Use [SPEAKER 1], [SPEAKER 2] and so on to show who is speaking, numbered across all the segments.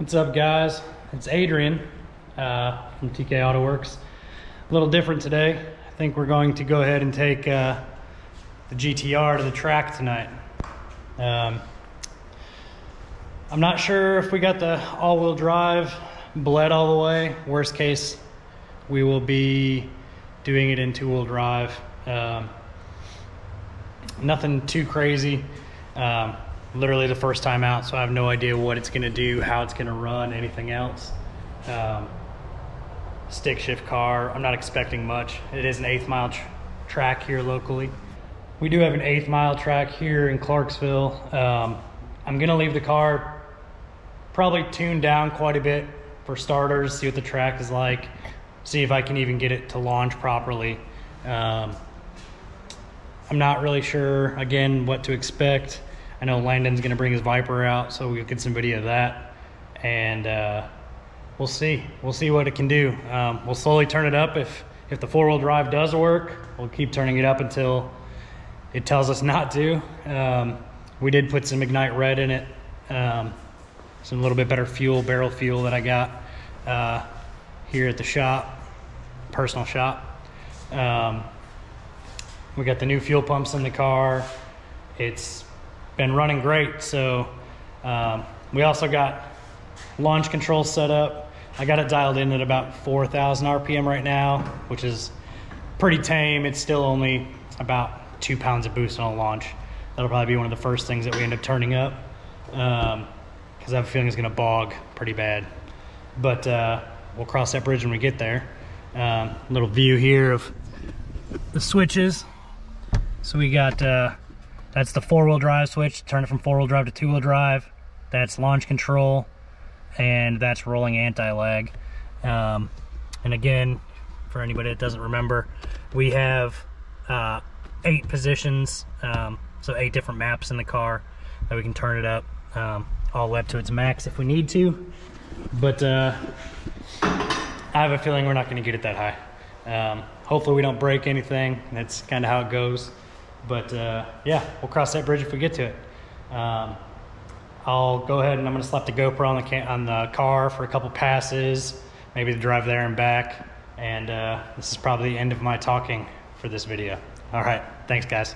[SPEAKER 1] What's up, guys? It's Adrian from TK Auto Works. A little different today. I think we're going to go ahead and take the GTR to the track tonight. I'm not sure if we got the all-wheel drive bled all the way. Worst case, we will be doing it in two-wheel drive. Nothing too crazy. Literally the first time out, so I have no idea what it's going to do, how it's going to run, anything else. Stick shift car, I'm not expecting much. It is an 1/8 mile track here locally. We do have an 1/8 mile track here in Clarksville. I'm going to leave the car probably tuned down quite a bit for starters, see what the track is like, see if I can even get it to launch properly. I'm not really sure, again, what to expect. I know Landon's gonna bring his Viper out, so we'll get some video of that, and we'll see what it can do. We'll slowly turn it up. If the 4-wheel drive does work, we'll keep turning it up until it tells us not to. We did put some Ignite Red in it, some little bit better fuel, barrel fuel that I got here at the shop, personal shop. We got the new fuel pumps in the car. It's been running great. So we also got launch control set up. I got it dialed in at about 4,000 RPM right now, which is pretty tame. It's still only about 2 pounds of boost on a launch. That'll probably be one of the first things that we end up turning up, because I have a feeling it's gonna bog pretty bad. But we'll cross that bridge when we get there. Little view here of the switches. So we got that's the 4-wheel drive switch, turn it from 4-wheel drive to 2-wheel drive. That's launch control, and that's rolling anti-lag. And again, for anybody that doesn't remember, we have 8 positions, so 8 different maps in the car that we can turn it up, all up to its max if we need to. But I have a feeling we're not going to get it that high. Hopefully we don't break anything. That's kind of how it goes. But yeah, we'll cross that bridge if we get to it. I'll go ahead and I'm going to slap the GoPro on the car for a couple passes, maybe to drive there and back. And this is probably the end of my talking for this video. All right, thanks, guys.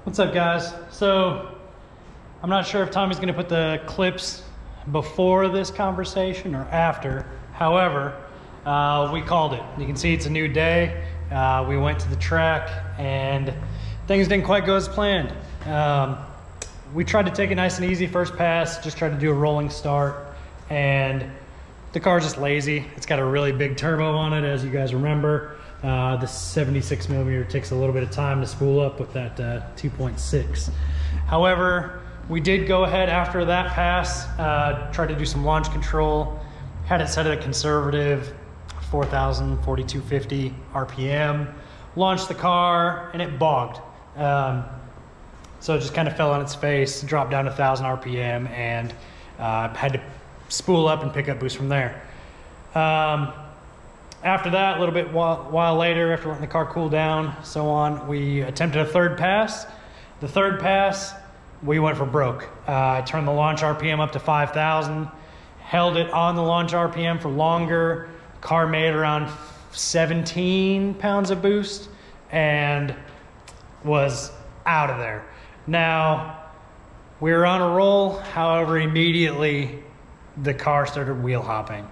[SPEAKER 1] What's up, guys? So I'm not sure if Tommy's gonna put the clips before this conversation or after. However, we called it. You can see it's a new day. We went to the track and things didn't quite go as planned. We tried to take it nice and easy first pass, just tried to do a rolling start, and the car's just lazy. It's got a really big turbo on it, as you guys remember. The 76 millimeter takes a little bit of time to spool up with that 2.6. However, we did go ahead after that pass, try to do some launch control, had it set at a conservative 4,000, 4,250 RPM, launched the car, and it bogged. So it just kind of fell on its face, dropped down to 1,000 RPM, and had to spool up and pick up boost from there. After that, a little bit while later, after letting the car cool down, so on, we attempted a third pass. The third pass, we went for broke. I turned the launch RPM up to 5,000, held it on the launch RPM for longer. Car made around 17 pounds of boost and was out of there. Now, we were on a roll, however, immediately the car started wheel hopping.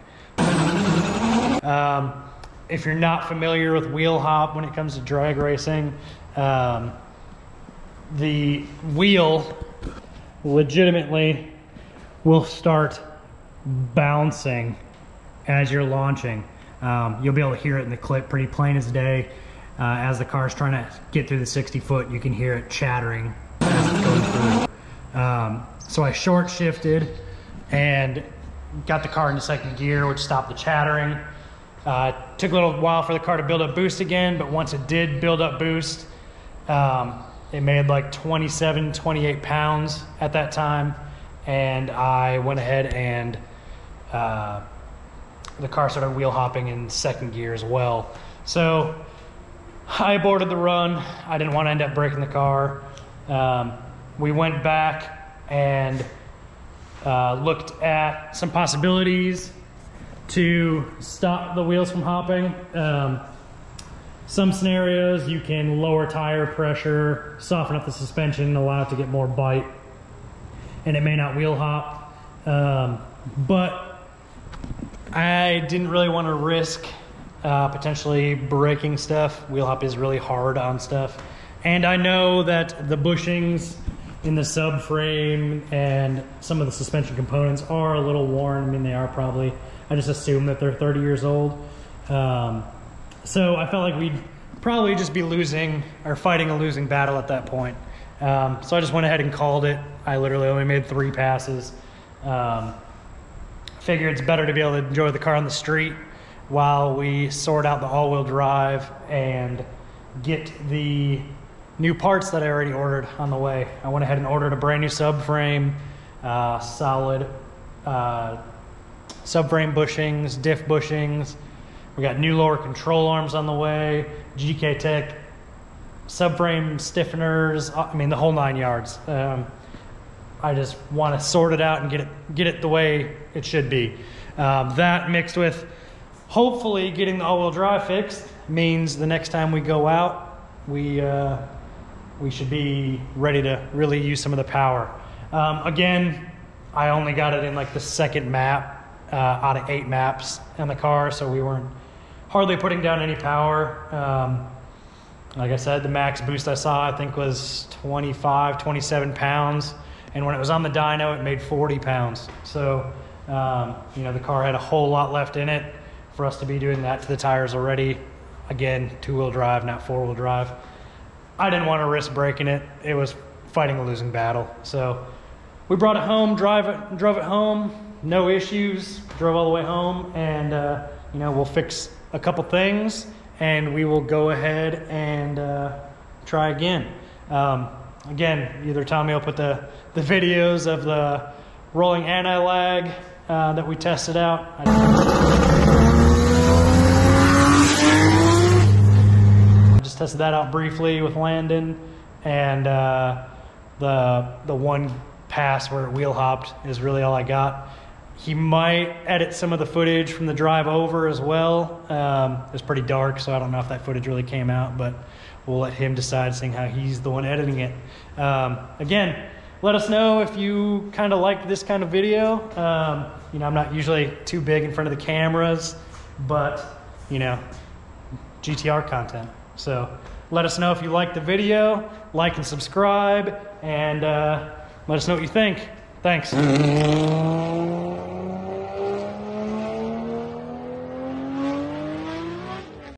[SPEAKER 1] If you're not familiar with wheel hop when it comes to drag racing, the wheel legitimately will start bouncing as you're launching. You'll be able to hear it in the clip pretty plain as day. As the car's trying to get through the 60 foot, you can hear it chattering as it's going through. So I short shifted and got the car into second gear, which stopped the chattering. Took a little while for the car to build up boost again, but once it did build up boost, it made like 27, 28 pounds at that time. And I went ahead and the car started wheel hopping in second gear as well. So I aborted the run. I didn't want to end up breaking the car. We went back and looked at some possibilities to stop the wheels from hopping. Some scenarios you can lower tire pressure, soften up the suspension, allow it to get more bite, and it may not wheel hop. But I didn't really want to risk potentially breaking stuff. Wheel hop is really hard on stuff. And I know that the bushings in the subframe and some of the suspension components are a little worn. I mean, they are probably. I just assume that they're 30 years old. So I felt like we'd probably just be losing or fighting a losing battle at that point. So I just went ahead and called it. I literally only made 3 passes. Figure it's better to be able to enjoy the car on the street while we sort out the all-wheel drive and get the new parts that I already ordered on the way. I went ahead and ordered a brand new subframe, solid subframe bushings, diff bushings. We got new lower control arms on the way, GK Tech subframe stiffeners. I mean, the whole 9 yards. I just want to sort it out and get it the way it should be. That mixed with hopefully getting the all-wheel drive fixed means the next time we go out, we should be ready to really use some of the power. Again, I only got it in like the second map out of 8 maps in the car, so we weren't hardly putting down any power. Like I said, the max boost I saw, I think, was 25, 27 pounds. And when it was on the dyno, it made 40 pounds. So, you know, the car had a whole lot left in it for us to be doing that to the tires already. Again, 2-wheel drive, not 4-wheel drive. I didn't want to risk breaking it. It was fighting a losing battle. So we brought it home, drove it home, no issues, drove all the way home, and, you know, we'll fix a couple things and we will go ahead and try again. Again, either Tommy will put the videos of the rolling anti-lag that we tested out. I just tested that out briefly with Landon, and the one pass where it wheel hopped is really all I got. He might edit some of the footage from the drive over as well. It's pretty dark, so I don't know if that footage really came out, but we'll let him decide, seeing how he's the one editing it. Again, let us know if you kind of like this kind of video. You know, I'm not usually too big in front of the cameras, but, you know, GTR content. So let us know if you like the video, like and subscribe, and let us know what you think. Thanks.